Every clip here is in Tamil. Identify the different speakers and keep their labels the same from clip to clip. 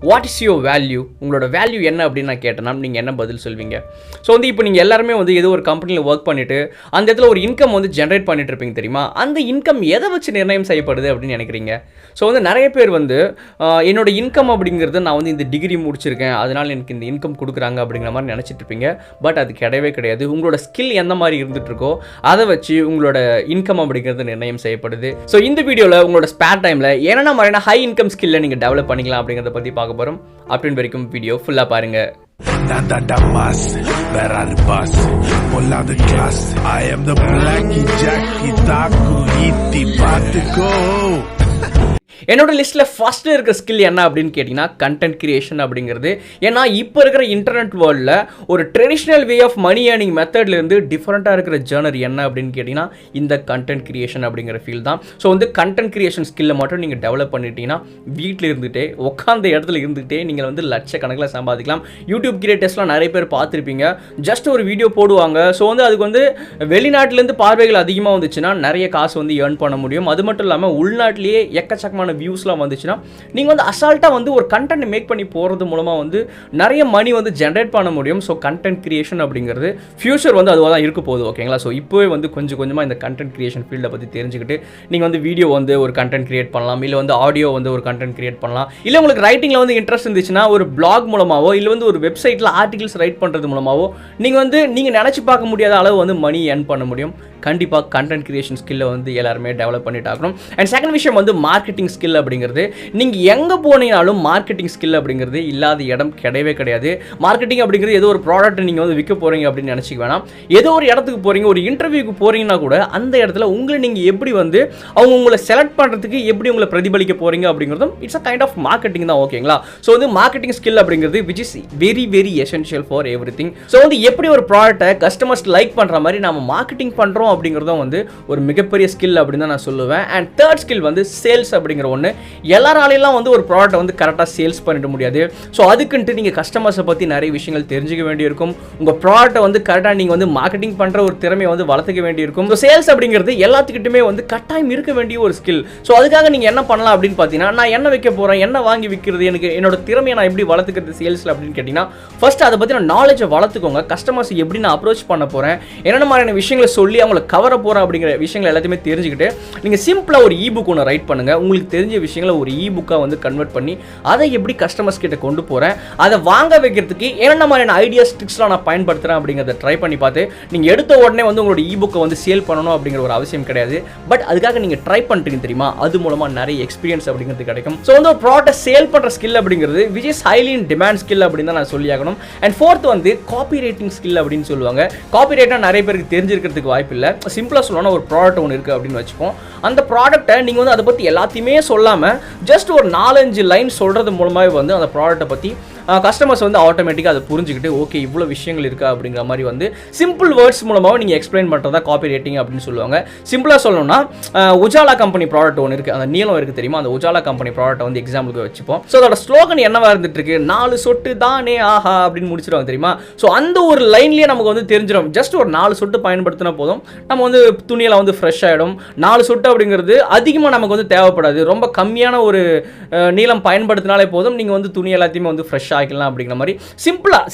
Speaker 1: வாட் இஸ் யுவர் வேல்யூ, உங்களோட வேல்யூ என்ன அப்படின்னு நான் கேட்டேன்னா நீங்கள் என்ன பதில் சொல்வீங்க? ஸோ வந்து இப்போ நீங்கள் எல்லாருமே வந்து ஏதோ ஒரு கம்பெனியில் ஒர்க் பண்ணிவிட்டு அந்த இடத்துல ஒரு இன்கம் வந்து ஜென்ரேட் பண்ணிட்டு இருப்பீங்க தெரியுமா? அந்த இன்கம் எதை வச்சு நிர்ணயம் செய்யப்படுது அப்படின்னு நினைக்கிறீங்க? ஸோ வந்து நிறைய பேர் வந்து என்னோட இன்கம் அப்படிங்கிறது நான் வந்து இந்த டிகிரி முடிச்சிருக்கேன் அதனால் எனக்கு இந்த இன்கம் கொடுக்குறாங்க அப்படிங்கிற மாதிரி நினச்சிட்டு இருப்பீங்க. பட் அது கிடையவே கிடையாது. உங்களோட ஸ்கில் எந்த மாதிரி இருந்துட்டு இருக்கோ அதை வச்சு உங்களோட இன்கம் அப்படிங்கிறது நிர்ணயம் செய்யப்படுது. ஸோ இந்த வீடியோவில் உங்களோட ஸ்பேர் டைமில் என்னென்ன மாதிரியான ஹை இன்கம் ஸ்கில்லை நீங்கள் டெவலப் பண்ணிக்கலாம் அப்படிங்கிறத பற்றி பார்க்க போகிறோம். அப்படின்னு வரைக்கும் வீடியோ ஃபுல்லாக பாருங்கள்.
Speaker 2: I am the Blackie Jackie Taku Iti Patiko.
Speaker 1: என்னோட லிஸ்ட்டில் ஃபஸ்ட்டு இருக்கிற ஸ்கில் என்ன அப்படின்னு கேட்டிங்கன்னா கண்டென்ட் கிரியேஷன் அப்படிங்கிறது. ஏன்னா இப்போ இருக்கிற இன்டர்நெட் வேர்ல்டில் ஒரு traditional way of money earning மெத்தட்லேருந்து டிஃப்ரெண்ட்டாக இருக்கிற ஜேர்னர் என்ன அப்படின்னு கேட்டிங்கன்னா இந்த கண்டென்ட் கிரியேஷன் அப்படிங்கிற ஃபீல் தான். ஸோ வந்து கண்டென்ட் கிரியேஷன் ஸ்கில்லை மட்டும் நீங்கள் டெவலப் பண்ணிட்டீங்கன்னா வீட்டில் இருந்துகிட்டே உட்காந்த இடத்துல இருந்துகிட்டே நீங்கள் வந்து லட்சக்கணக்கில் சம்பாதிக்கலாம். யூடியூப் கிரியேட்டர்ஸ்லாம் நிறைய பேர் பார்த்துருப்பீங்க. ஜஸ்ட் ஒரு வீடியோ போடுவாங்க. ஸோ வந்து அதுக்கு வந்து வெளிநாட்டிலேருந்து பார்வைகள் அதிகமாக வந்துச்சுன்னா நிறைய காசு வந்து ஏர்ன் பண்ண முடியும். அது மட்டும் இல்லாமல் உள்நாட்டிலேயே எக்கச்சக்கமான வியூஸ்லாம் வந்துச்சுன்னா நீங்கள் வந்து அசால்ட்டாக வந்து ஒரு கண்டென்ட் மேக் பண்ணி போகிறது மூலமாக வந்து நிறைய மணி வந்து ஜென்ரேட் பண்ண முடியும். ஸோ கண்டென்ட் கிரியேஷன் அப்படிங்கிறது ஃபியூச்சர் வந்து அதுவாக தான் இருக்க போகுது. ஓகேங்களா? ஸோ இப்போவே வந்து கொஞ்சம் கொஞ்சமாக இந்த கண்டென்ட் கிரியேஷன் ஃபீல்டை பற்றி தெரிஞ்சுக்கிட்டு நீங்கள் வந்து வீடியோ வந்து ஒரு கண்டென்ட் கிரியேட் பண்ணலாம், இல்லை வந்து ஆடியோ வந்து ஒரு கண்டென்ட் கிரியேட் பண்ணலாம், இல்லை உங்களுக்கு ரைட்டிங்கில் வந்து இன்ட்ரெஸ்ட் இருந்துச்சுன்னா ஒரு பிளாக் மூலமாவோ இல்லை வந்து ஒரு வெப்சைட்டில் ஆர்டிகல்ஸ் ரைட் பண்ணுறது மூலமாவோ நீங்கள் நினச்சி பார்க்க முடியாத அளவு வந்து மணி ஏர்ன் பண்ண முடியும். கண்டிப்பாக கண்டென்ட் கிரியேஷன் ஸ்கில்லை வந்து எல்லாருமே டெவலப் பண்ணிட்டு ஆகணும். அண்ட் செகண்ட் விஷயம் வந்து மார்க்கெட்டிங் ஸ்கில் அப்படிங்கிறது. நீங்கள் எங்கே போனீங்கனாலும் மார்க்கெட்டிங் ஸ்கில் அப்படிங்கிறது இல்லாத இடம் கிடையவே கிடையாது. மார்க்கெட்டிங் அப்படிங்கிறது ஏதோ ஒரு ப்ராடக்ட் நீங்கள் வந்து விற்க போகிறீங்க அப்படின்னு நினச்சிக்க வேணாம். ஏதோ ஒரு இடத்துக்கு போகிறீங்க, ஒரு இன்டர்வியூக்கு போகிறீங்கன்னா கூட அந்த இடத்துல உங்களை நீங்கள் எப்படி வந்து உங்களை செலக்ட் பண்ணுறதுக்கு எப்படி உங்களை பிரதிபலிக்க போகிறீங்க அப்படிங்கிறதும் it's a kind of marketing தான். ஓகேங்களா? ஸோ வந்து மார்க்கெட்டிங் ஸ்கில் அப்படிங்கிறது which is very very essential for everything. So வந்து எப்படி ஒரு ப்ராடக்ட்டை கஸ்டமர்ஸ் லைக் பண்ணுற மாதிரி நம்ம மார்க்கெட்டிங் பண்ணுறோம் அப்படிங்கிறதும் வந்து ஒரு மிகப்பெரிய ஸ்கில் அப்படின்னு தான் நான் சொல்லுவேன். அண்ட் தேர்ட் ஸ்கில் வந்து சேல்ஸ் அப்படிங்கிற ஒன்று. எல்லாராலையும் வந்து ஒரு ப்ராடக்ட்டை வந்து கரெக்டாக சேல்ஸ் பண்ணிட முடியாது. ஸோ அதுக்குன்ட்டு நீங்கள் கஸ்டமர்ஸை பற்றி நிறைய விஷயங்கள் தெரிஞ்சுக்க வேண்டியிருக்கும். உங்கள் ப்ராடக்ட்டை வந்து கரெக்டாக நீங்கள் வந்து மார்க்கெட்டிங் பண்ணுற ஒரு திறமையை வந்து வளர்த்துக்க வேண்டியிருக்கும். ஸோ சேல்ஸ் அப்படிங்கிறது எல்லாத்துக்கிட்டுமே வந்து கட்டாயம் இருக்க வேண்டிய ஒரு ஸ்கில். ஸோ அதுக்காக நீங்கள் என்ன பண்ணலாம் அப்படின்னு பார்த்தீங்கன்னா, நான் என்ன வைக்க போகிறேன், என்ன வாங்கி விற்கிறது, எனக்கு என்னோட திறமையை நான் எப்படி வளர்த்துக்கிறது சேல்ஸில் அப்படின்னு கேட்டிங்கன்னா, ஃபர்ஸ்ட் அதை பற்றி நான் நாலேஜை வளர்த்துக்கோங்க. கஸ்டமர்ஸ் எப்படி நான் அப்ரோச் பண்ண போகிறேன், என்னென்ன மாதிரியான விஷயங்களை சொல்லி அவங்களை கவர போகிறேன் அப்படிங்கிற விஷயங்கள் எல்லாத்தையுமே தெரிஞ்சுக்கிட்டு நீங்கள் சிம்பிளாக ஒரு இபுக் ஒன்று ரைட் பண்ணுங்கள். உங்களுக்கு தெரிஞ்ச விஷயங்களை ஒரு இபுக்காக வந்து கன்வெர்ட் பண்ணி அதை எப்படி கஸ்டமர்ஸ் கிட்ட கொண்டு போகிறேன், அதை வாங்க வைக்கிறதுக்கு என்னென்ன மாதிரியான ஐடியாஸ் ட்ரிக்ஸ்லாம் நான் பயன்படுத்துகிறேன் அப்படிங்கிறத ட்ரை பண்ணி பார்த்து நீங்கள் எடுத்த உடனே வந்து உங்களோட இபுக்கை வந்து சேல் பண்ணணும் அப்படிங்கிற ஒரு அவசியம் கிடையாது. பட் அதுக்காக நீங்கள் ட்ரை பண்ணுறீங்க தெரியுமா, அது மூலமாக நிறைய எக்ஸ்பீரியன்ஸ் அப்படிங்கிறது கிடைக்கும். ஸோ வந்து ஒரு ப்ராடக்ட் சேல் பண்ணுற ஸ்கில் அப்படிங்கிறது which is highly in demand skill அப்படின்னு தான் நான் சொல்லியாகணும். அண்ட் ஃபோர்த் வந்து காப்பி ரைட்டிங் ஸ்கில் அப்படின்னு சொல்லுவாங்க. காப்பி ரைட்னா நிறைய பேருக்கு தெரிஞ்சிருக்கிறதுக்கு வாய்ப்பு இல்லை. சிம்பிளாக சொல்லணும், ஒரு ப்ராடக்ட் ஒன்று இருக்குது அப்படின்னு வச்சுப்போம். அந்த ப்ராடக்ட்டை நீங்கள் வந்து அதை பற்றி எல்லாத்தையுமே சொல்லாமல் ஜஸ்ட் ஒரு 4-5 லைன் சொல்கிறது மூலமாகவே வந்து அந்த ப்ராடக்ட்டை பற்றி கஸ்டமர்ஸ் வந்து ஆட்டோமேட்டிக்காக அதை புரிஞ்சுக்கிட்டு ஓகே இவ்வளோ விஷயங்கள் இருக்கா அப்படிங்கிற மாதிரி வந்து சிம்பிள் வேர்ட்ஸ் மூலமாக நீங்கள் எக்ஸ்பிளைன் பண்ணுறதா காப்பி ரைட்டிங் அப்படின்னு சொல்லுவாங்க. சிம்பிளாக சொல்லணும்னா உஜாலா கம்பெனி ப்ராடக்ட் ஒன்று இருக்குது, அந்த நீளம் இருக்குது தெரியுமா, அந்த உஜாலா கம்பெனி ப்ராடக்ட்டை வந்து எக்ஸாம்பிளுக்கு வச்சுப்போம். ஸோ அதோட ஸ்லோகன் என்னவா இருந்துட்டு இருக்கு, 4 சொட்டு தானே ஆஹா அப்படின்னு முடிச்சிருவாங்க தெரியுமா. ஸோ அந்த ஒரு லைன்லேயே நமக்கு வந்து தெரிஞ்சிடும். ஜஸ்ட் ஒரு 4 சொட்டு பயன்படுத்தினா போதும், நம்ம வந்து துணியெல்லாம் வந்து ஃப்ரெஷ் ஆகிடும். 4 சொட்டு அப்படிங்கிறது அதிகமாக நமக்கு வந்து தேவைப்படாது. ரொம்ப கம்மியான ஒரு நீளம் பயன்படுத்தினாலே போதும், நீங்கள் வந்து துணி எல்லாத்தையுமே வந்து ஃப்ரெஷ் ஆகிக்கலாம் அப்படிங்கிற மாதிரி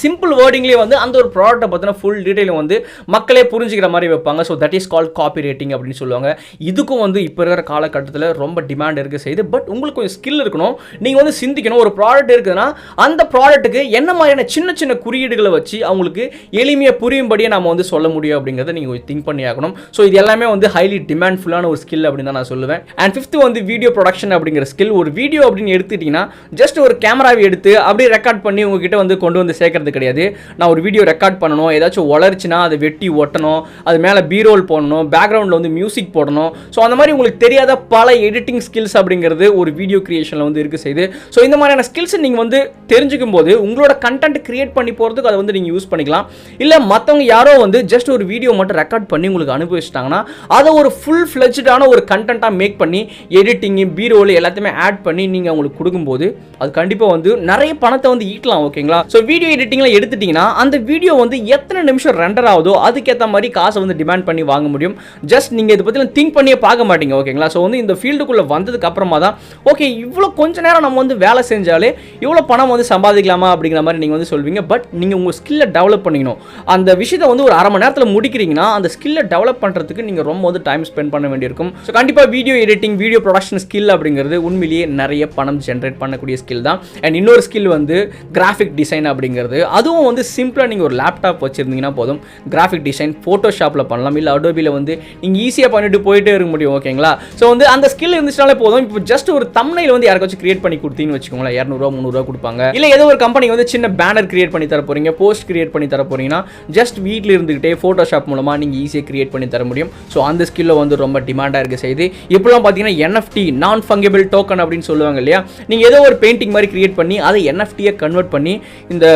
Speaker 1: சிம்பிள் வேர்டிங்லேயே வந்து அந்த ஒரு ப்ராடக்ட்டை பற்றின ஃபுல் டீட்டெயிலும் வந்து மக்களே புரிஞ்சுக்கிற மாதிரி வைப்பாங்க. So that is called copywriting அப்படின்னு சொல்லுவாங்க. இதுக்கும் வந்து இப்போ இருக்கிற காலகட்டத்தில் ரொம்ப டிமாண்ட் இருக்க செய்யுது. பட் உங்களுக்கு கொஞ்சம் ஸ்கில் இருக்கணும். நீங்கள் வந்து சிந்திக்கணும், ஒரு ப்ராடக்ட் இருக்குதுன்னா அந்த ப்ராடக்ட்டுக்கு என்ன மாதிரியான சின்ன சின்ன குறியீடுகளை வச்சு அவங்களுக்கு எளிமையாக புரியும்படியே நம்ம வந்து சொல்ல முடியும் அப்படிங்கிறத நீங்கள் திங்க் பண்ணி ஆகணும். ஸோ இது எல்லாமே வந்து ஹைலி டிமாண்ட்ஃபுல்லான ஒரு ஸ்கில் அப்படின்னு தான் நான் சொல்லுவேன். அண்ட் ஃபிஃப்த் வந்து வீடியோ ப்ரொடக்ஷன் அப்படிங்கிற ஸ்கில். ஒரு வீடியோ அப்படின்னு எடுத்துக்கிட்டிங்கன்னா ஜஸ்ட் ஒரு கேமராவை எடுத்து அப்படியே ரெக்கார்ட் பண்ணி உங்ககிட்ட வந்து கொண்டு வந்து சேர்க்கறது கிடையாது. நான் ஒரு வீடியோ ரெக்கார்ட் பண்ணணும், ஏதாச்சும் வளர்ச்சினா அதை வெட்டி ஒட்டணும், அது மேலே பீரோல் போடணும், பேக்ரவுண்டில் வந்து மியூசிக் போடணும். ஸோ அந்த மாதிரி உங்களுக்கு தெரியாத பல எடிட்டிங் ஸ்கில்ஸ் அப்படிங்கிறது ஒரு வீடியோ கிரியேஷனில் வந்து இருக்க செய்யுது. ஸோ இந்த மாதிரியான ஸ்கில்ஸை நீங்கள் வந்து தெரிஞ்சுக்கும் போது உங்களோட கண்டென்ட் கிரியேட் பண்ணி போகிறதுக்கு அதை வந்து நீங்கள் யூஸ் பண்ணிக்கலாம். இல்லை மற்றவங்க யாரோ வந்து ஜஸ்ட் ஒரு வீடியோ மட்டும் ரெக்கார்ட் பண்ணி உங்களுக்கு அனுப்பி வச்சிட்டாங்கன்னா அதை ஒரு ஃபுல் ஃப்ளெஜ்டான ஒரு கண்டென்ட்டாக மேக் பண்ணி எடிட்டிங் பீரோல் எல்லாத்தையுமே ஆட் பண்ணி நீங்கள் அவங்களுக்கு கொடுக்கும்போது அது கண்டிப்பாக வந்து நிறைய பணத்தை வந்து வந்து ஈட்டலாம். ஓகேங்களா? ஸோ வீடியோ எடிட்டிங்லாம் எடுத்துட்டீங்கன்னா அந்த வீடியோ வந்து எத்தனை நிமிஷம் ரெண்டர் ஆகுதோ அதுக்கேற்ற மாதிரி காசை வந்து டிமாண்ட் பண்ணி வாங்க முடியும். ஜஸ்ட் நீங்கள் இதை பற்றி திங்க் பண்ணியே பார்க்க மாட்டீங்க. ஓகேங்களா? ஸோ வந்து இந்த ஃபீல்டுக்குள்ளே வந்ததுக்கு அப்புறமா தான் ஓகே இவ்வளோ கொஞ்ச நேரம் நம்ம வந்து வேலை செஞ்சாலே இவ்வளோ பணம் வந்து சம்பாதிக்கலாமா அப்படிங்கிற மாதிரி நீங்கள் வந்து சொல்வீங்க. பட் நீங்கள் உங்கள் ஸ்கில்லை டெவலப் பண்ணிக்கணும். அந்த விஷயத்தை வந்து ஒரு அரை மணி நேரத்தில் முடிக்கிறீங்கன்னா அந்த ஸ்கில்லை டெவலப் பண்ணுறதுக்கு நீங்கள் ரொம்ப வந்து டைம் ஸ்பெண்ட் பண்ண வேண்டியிருக்கும். ஸோ கண்டிப்பாக video editing video production skill அப்படிங்கிறது உண்மையிலேயே நிறைய பணம் ஜென்ரேட் பண்ணக்கூடிய ஸ்கில் தான். அண்ட் இன்னொரு ஸ்கில் வந்து கிராஃபிக் டிசைன் அப்படிங்கிறது. அதுவும் வந்து சிம்பிளாக நீங்கள் ஒரு லேப்டாப் வச்சுருந்தீங்கன்னா போதும் கிராஃபிக் டிசைன் ஃபோட்டோஷாப்பில் பண்ணலாம். இல்லை அடோபியில் வந்து நீங்கள் ஈஸியாக பண்ணிட்டு போயிட்டே இருக்க முடியும். ஓகேங்களா? ஸோ வந்து அந்த ஸ்கில் இருந்துச்சுனாலே போதும். இப்போ ஜஸ்ட் ஒரு தம்ப்நெயில் வந்து யாருக்காச்சும் கிரியேட் பண்ணி கொடுத்தீங்கன்னு வச்சுக்கோங்களேன், 200 300 கொடுப்பாங்க. இல்லை ஏதோ ஒரு கம்பெனி வந்து சின்ன பேனர் கிரியேட் பண்ணி தர போறீங்க, போஸ்ட் கிரியேட் பண்ணி தர போறீங்கன்னா ஜஸ்ட் வீட்டில் இருந்துகிட்டே ஃபோட்டோஷாப் மூலமாக நீங்கள் ஈஸியாக கிரியேட் பண்ணி தர முடியும். ஸோ அந்த ஸ்கில்ல வந்து ரொம்ப டிமாண்டாக இருக்க செய்து இப்போலாம் பார்த்தீங்கன்னா NFT நான் ஃபங்கபிள் டோக்கன் அப்படின்னு சொல்லுவாங்க இல்லையா? நீங்கள் ஏதோ ஒரு பெயிண்டிங் மாதிரி கிரியேட் பண்ணி அதை NFTயை கன்வெர்ட் பண்ணி இந்த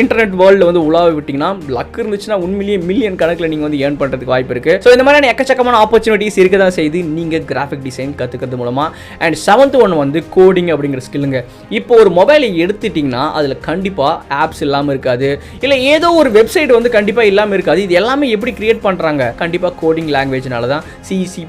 Speaker 1: இன்டர்நெட் வேர்ல்டில் வந்து உலாவ விட்டிங்கன்னா லக் இருந்துச்சுன்னா உண்மையிலேயே மில்லியன் கணக்கில் நீங்கள் வந்து ஏர்ன் பண்ணுறதுக்கு வாய்ப்பு இருக்குது. ஸோ இந்த மாதிரியான எக்கச்சக்கமான ஆப்பர்ச்சுனிட்டிஸ் இருக்க தான் செய்து நீங்கள் கிராஃபிக் டிசைன் கற்றுக்கிறது மூலமாக. அண்ட் 7th ஒன் வந்து கோடிங் அப்படிங்கிற ஸ்கில்லுங்க. இப்போ ஒரு மொபைலை எடுத்துட்டிங்கன்னா அதில் கண்டிப்பாக ஆப்ஸ் இல்லாமல் இருக்காது, இல்லை ஏதோ ஒரு வெப்சைட் வந்து கண்டிப்பாக இல்லாமல் இருக்காது. இது எல்லாமே எப்படி கிரியேட் பண்ணுறாங்க? கண்டிப்பாக கோடிங் லாங்குவேஜ்னால தான். C++,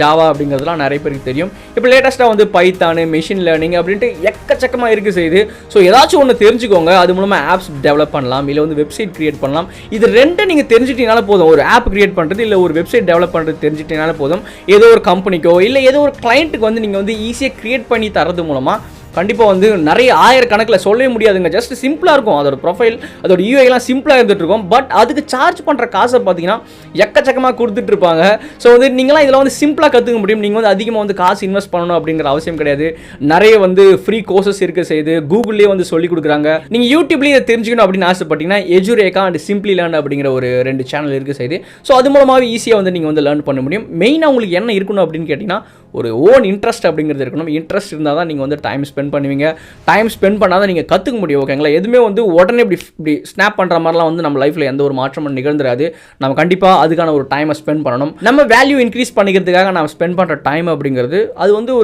Speaker 1: ஜாவா அப்படிங்கிறதுலாம் நிறைய பேருக்கு தெரியும். இப்போ லேட்டஸ்ட்டாக வந்து பைத்தான், மெஷின் லேர்னிங் அப்படின்ட்டு எக்கச்சக்கமாக இருக்குது செய்து. ஸோ ஏதாச்சும் ஒன்று தெரிஞ்சுக்கோங்க. அது மூலமாக ஆப்ஸ் டெவலப் பண்ணலாம், இல்லை வந்து வெப்சைட் கிரியேட் பண்ணலாம். இது ரெண்டும் நீங்கள் தெரிஞ்சுட்டீங்கனால போதும். ஒரு ஆப் கிரியேட் பண்ணுறது இல்லை ஒரு வெப்சைட் டெவலப் பண்ணுறது தெரிஞ்சுட்டீங்கனால போதும். ஏதோ ஒரு கம்பெனிக்கோ இல்லை ஏதோ ஒரு கிளைண்ட்டுக்கு வந்து நீங்கள் வந்து ஈஸியாக கிரியேட் பண்ணி தரது மூலமாக கண்டிப்பாக வந்து நிறைய ஆயிரக்கணக்கில் சொல்லவே முடியாதுங்க. ஜஸ்ட் சிம்பிளாக இருக்கும். அதோட ப்ரொஃபைல் அதோட யூஐலாம் சிம்பிளாக இருந்துட்டு இருக்கும். பட் அதுக்கு சார்ஜ் பண்ணுற காசை பார்த்தீங்கன்னா எக்கச்சக்கமாக கொடுத்துட்டு இருப்பாங்க. ஸோ வந்து நீங்களாம் இதில் வந்து சிம்பிளாக கற்றுக்க முடியும். நீங்கள் வந்து அதிகமாக வந்து காசு இன்வெஸ்ட் பண்ணணும் அப்படிங்கிற அவசியம் கிடையாது. நிறைய வந்து ஃப்ரீ கோர்சஸ் இருக்க செய்து கூகுள்லேயே வந்து சொல்லிக் கொடுக்குறாங்க. நீங்கள் யூடியூப்லேயே இதை தெரிஞ்சுக்கணும் அப்படின்னு ஆசைப்பட்டீங்கன்னா எஜுரேகா அண்ட் சிம்பிளி லேர்ன் அப்படிங்கிற ஒரு 2 சேனல் இருக்க செய்து. ஸோ அது மூலமாகவே ஈஸியாக வந்து நீங்கள் வந்து லேர்ன் பண்ண முடியும். மெயினாக உங்களுக்கு என்ன இருக்கணும் அப்படின்னு கேட்டிங்கன்னா ஒரு ஓன் இன்ட்ரெஸ்ட் அப்படிங்கிறது இருக்கணும். இன்ட்ரெஸ்ட் இருந்தால் தான் நீங்கள் வந்து டைம் ஸ்பெண்ட் பண்ணுவீங்க. டைம் ஸ்பெண்ட் பண்ணாதான் நீங்கள் கற்றுக்க முடியும். ஓகேங்களா? எதுவுமே வந்து உடனே இப்படி ஸ்னாப் பண்ணுற மாதிரிலாம் வந்து நம்ம லைஃப்பில் எந்த ஒரு மாற்றமும் நிகழ்ந்துராது. நம்ம கண்டிப்பாக அதுக்கான ஒரு டைமை ஸ்பெண்ட் பண்ணணும். நம்ம வேல்யூ இன்க்ரீஸ் பண்ணிக்கிறதுக்காக நம்ம ஸ்பெண்ட் பண்ணுற டைம் அப்படிங்கிறது அது வந்து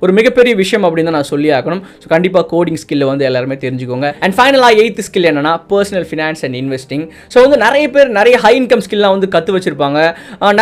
Speaker 1: ஒரு மிகப்பெரிய விஷயம் அப்படின்னு தான் நான் சொல்லி ஆகணும். ஸோ கண்டிப்பாக கோடிங் ஸ்கில்லை வந்து எல்லாருமே தெரிஞ்சுக்கோங்க. அண்ட் ஃபைனலாக 8th ஸ்கில் என்னன்னா personal finance and investing. So வந்து நிறைய பேர் நிறைய ஹை இன்கம் ஸ்கில்லாம் வந்து கற்று வச்சிருப்பாங்க,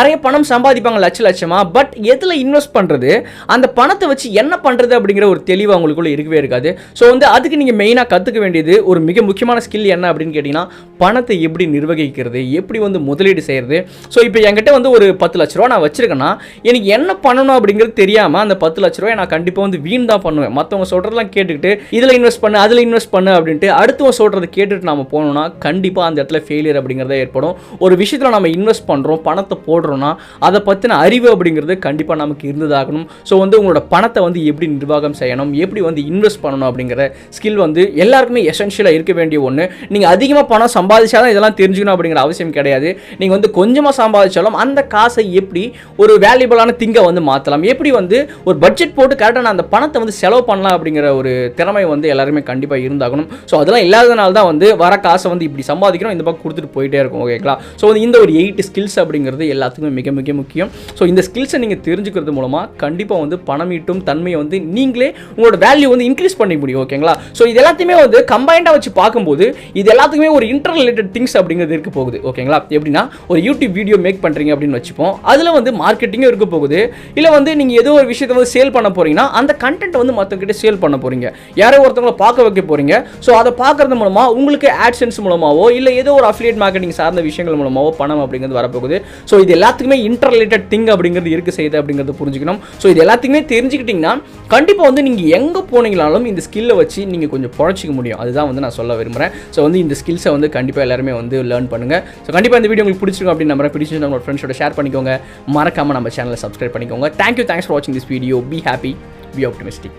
Speaker 1: நிறைய பணம் சம்பாதிப்பாங்க லட்சமாக. பட் எதில் இன்வெஸ்ட் பண்ணுறது, அந்த பணத்தை வச்சு என்ன பண்ணுறது அப்படிங்கிற ஒரு தெளிவு அவங்களுக்குள்ள இருக்கவே இருக்காது. ஸோ வந்து அதுக்கு நீங்கள் மெயினாக கற்றுக்க வேண்டியது ஒரு மிக முக்கியமான ஸ்கில் என்ன அப்படின்னு கேட்டிங்கன்னா பணத்தை எப்படி நிர்வகிக்கிறது, எப்படி வந்து முதலீடு செய்கிறது. ஸோ இப்போ என்கிட்ட வந்து ஒரு 10 லட்ச ரூபா நான் வச்சிருக்கேன்னா எனக்கு என்ன பண்ணணும் அப்படிங்கிறது தெரியாமல் அந்த 10 லட்ச ரூபாய் நான் கண்டிப்பாக வந்து வீண் தான் பண்ணுவேன். மற்றவங்க சொல்கிறதெல்லாம் கேட்டுக்கிட்டு இதில் இன்வெஸ்ட் பண்ணு அதில் இன்வெஸ்ட் பண்ணு அப்படின்ட்டு அடுத்தவங்க சொல்கிறத கேட்டுட்டு நம்ம போனோம்னா கண்டிப்பாக அந்த இடத்துல ஃபெயிலியர் அப்படிங்கிறத ஏற்படும். ஒரு விஷயத்தில் நம்ம இன்வெஸ்ட் பண்ணுறோம், பணத்தை போடுறோம்னா அதை பற்றின அறிவு அப்படிங்கிறது கண்டிப்பாக நமக்கு இருந்ததாகணும். ஸோ வந்து உங்களோட பணத்தை வந்து எப்படி நிர்வாகம் செய்யணும், எப்படி வந்து இன்வெஸ்ட் பண்ணணும் அப்படிங்கிற ஸ்கில் வந்து எல்லாருக்குமே எசென்ஷியலாக இருக்க வேண்டிய ஒன்று. நீங்கள் அதிகமாக பணம் சம்பாதிச்சாதான் இதெல்லாம் தெரிஞ்சுக்கணும் அப்படிங்கிற அவசியம் கிடையாது. நீங்கள் வந்து கொஞ்சமாக சம்பாதிச்சாலும் அந்த காசை எப்படி ஒரு வேல்யூபிளான திங்கை வந்து மாற்றலாம், எப்படி வந்து ஒரு பட்ஜெட் போட்டு கரெக்டாக அந்த பணத்தை வந்து செலவு பண்ணலாம் அப்படிங்கிற ஒரு திறமை வந்து எல்லாருமே கண்டிப்பாக இருந்தாகணும். ஸோ அதெல்லாம் இல்லாதனால தான் வந்து வர காசை வந்து இப்படி சம்பாதிக்கிறோம், இந்த பக்கம் கொடுத்துட்டு போயிட்டே இருக்கும். ஓகேங்களா? ஸோ வந்து இந்த ஒரு 8 ஸ்கில்ஸ் அப்படிங்கிறது எல்லாத்துக்குமே மிக மிக முக்கியம். ஸோ இந்த ஸ்கில்ஸை நீங்கள் தெரிஞ்சுக்கிறது மூலமாக கண்டிப்பாக வந்து பணம் ஈட்டும் தன்மையை வந்து நீங்களே உங்களோட வேல்யூ வந்து இன்க்ரீஸ் பண்ணி முடியும். ஓகேங்களா? ஸோ இது எல்லாத்தையுமே வந்து கம்பைண்டாக வச்சு பார்க்கும்போது இது எல்லாத்துக்குமே ஒரு இன்டர் ரிலேட்டட் திங்ஸ் அப்படிங்கிறது இருக்க போகுது. ஓகேங்களா? எப்படின்னா ஒரு யூடியூப் வீடியோ மேக் பண்ணுறீங்க அப்படின்னு வச்சுப்போம், அதில் வந்து மார்க்கெட்டிங்கும் இருக்க போகுது. இல்லை வந்து நீங்கள் ஏதோ ஒரு விஷயத்தை வந்து சேல் பண்ண போறீங்கன்னா அந்த கண்டென்ட் வந்து மற்றவங்கிட்ட சேல் பண்ண போறீங்க, யாரோ ஒருத்தவங்களை பார்க்க வைக்க போறீங்க. ஸோ அதை பார்க்கறது மூலமாக உங்களுக்கு ஆட்சன்ஸ் மூலமாவோ இல்லை ஏதோ ஒரு அஃபிலியேட் மார்க்கெட்டிங் சார்ந்த விஷயங்கள் மூலமாவோ பணம் அப்படிங்கிறது வரப்போகுது. ஸோ இது எல்லாத்துக்குமே இன்டர் ரிலேட்டட் திங் அப்படிங்கிறது இருக்கு செய்யுது அப்படிங்கிறது புரிஞ்சுக்கணும். ஸோ இது எல்லாத்தையுமே தெரிஞ்சுக்கிட்டீங்கன்னா கண்டிப்பாக வந்து நீங்கள் எங்கே போனீங்களாலும் இந்த ஸ்கில்லை வச்சு நீங்கள் கொஞ்சம் பொழைச்சிக்க முடியும். அதுதான் வந்து நான் சொல்ல விரும்புகிறேன். ஸோ வந்து இந்த ஸ்கில்ஸை வந்து கண்டிப்பாக எல்லாருமே வந்து லேர்ன் பண்ணுங்கள். ஸோ கண்டிப்பாக இந்த வீடியோ உங்களுக்கு பிடிச்சிருக்கும் அப்படின்னு நம்புறேன். பிடிச்சிருந்தா உங்களோட ஃப்ரெண்ட்ஸோட ஷேர் பண்ணிக்கோங்க. மறக்காமல் நம்ம சேனலை சப்ஸ்கிரைப் பண்ணிக்கோங்க. தேங்க்யூ, தேங்க்ஸ் ஃபார் வாட்சிங் this video. Be happy, be optimistic.